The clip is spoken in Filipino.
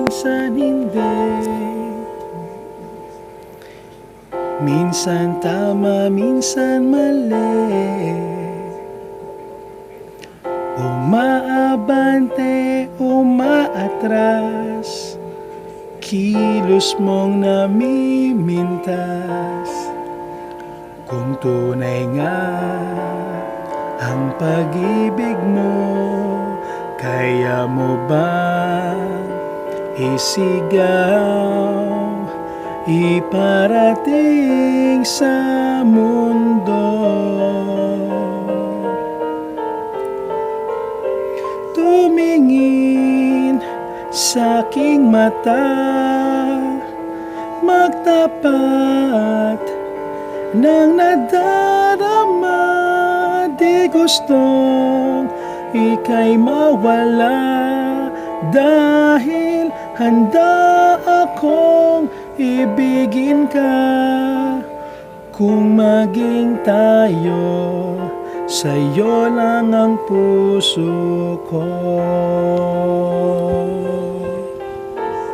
minsan hindi. Minsan tama, minsan mali. Umaabante, umaatras, kilos mong namimintas. Kung tunay nga ang pag-ibig mo, kaya mo ba isigaw, iparating sa mundo? Tumingin sa aking mata, magtapat ng nadarama. Di gustong ika'y mawala, dahil handa akong ibigin ka. Kung maging tayo, sa'yo lang ang puso ko.